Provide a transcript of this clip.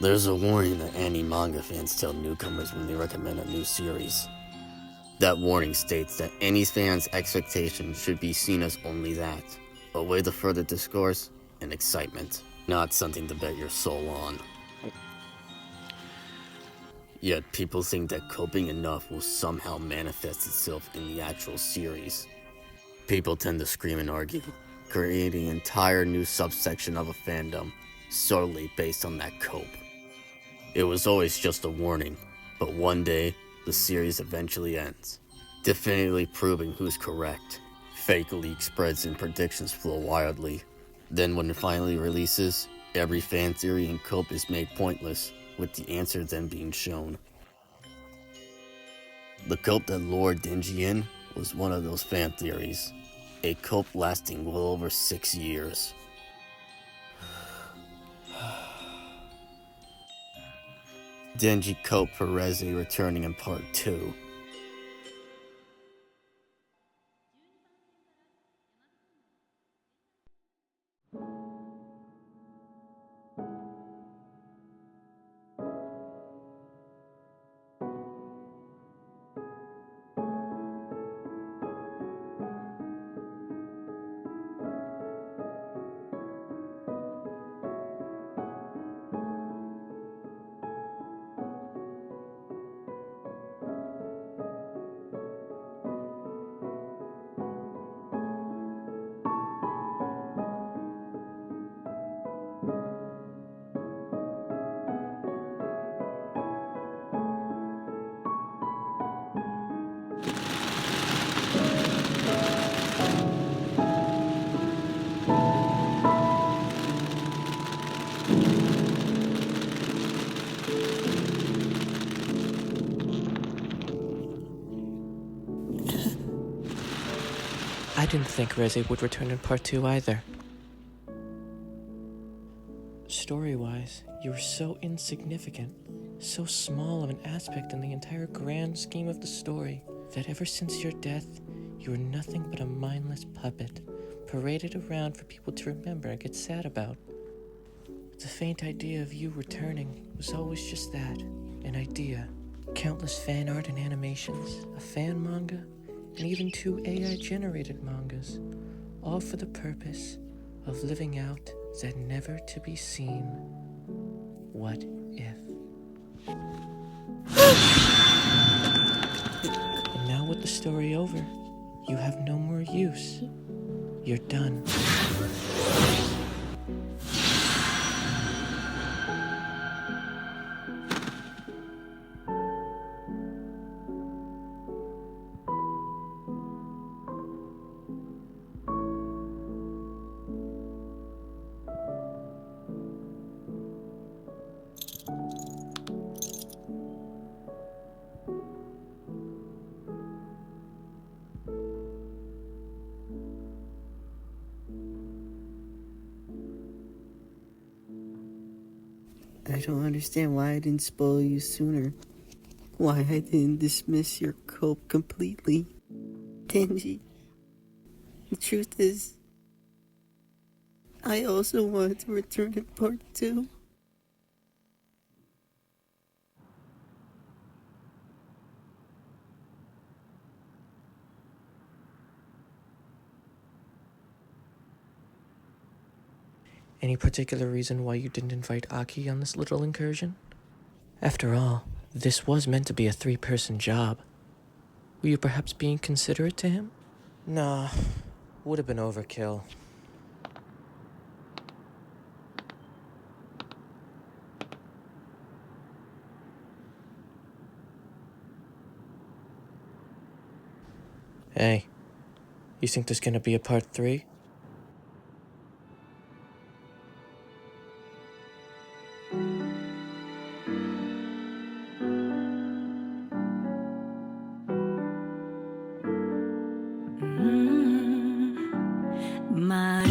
There's a warning that anime-manga fans tell newcomers when they recommend a new series. That warning states that any fan's expectations should be seen as only that, a way to further discourse and excitement, not something to bet your soul on. Yet people think that coping enough will somehow manifest itself in the actual series. People tend to scream and argue, creating an entire new subsection of a fandom, solely based on that cope. It was always just a warning, but one day, the series eventually ends, definitively proving who's correct. Fake leak spreads and predictions flow wildly. Then when it finally releases, every fan theory and cope is made pointless, with the answer then being shown. The cope that lured Denji in was one of those fan theories, a cope lasting well over 6 years. Denji cope for Reze returning in part 2. I didn't think Reze would return in part 2 either. Story-wise, you were so insignificant, so small of an aspect in the entire grand scheme of the story, that ever since your death, you were nothing but a mindless puppet, paraded around for people to remember and get sad about. The faint idea of you returning was always just that, an idea. Countless fan art and animations, a fan manga, and even 2 AI-generated mangas, all for the purpose of living out that never-to-be-seen what if. And now with the story over, you have no more use. You're done. I don't understand why I didn't spoil you sooner. Why I didn't dismiss your cope completely. Denji, the truth is, I also wanted to return in part 2. Any particular reason why you didn't invite Aki on this little incursion? After all, this was meant to be a 3-person job. Were you perhaps being considerate to him? Nah, would have been overkill. Hey, you think there's gonna be a part 3? My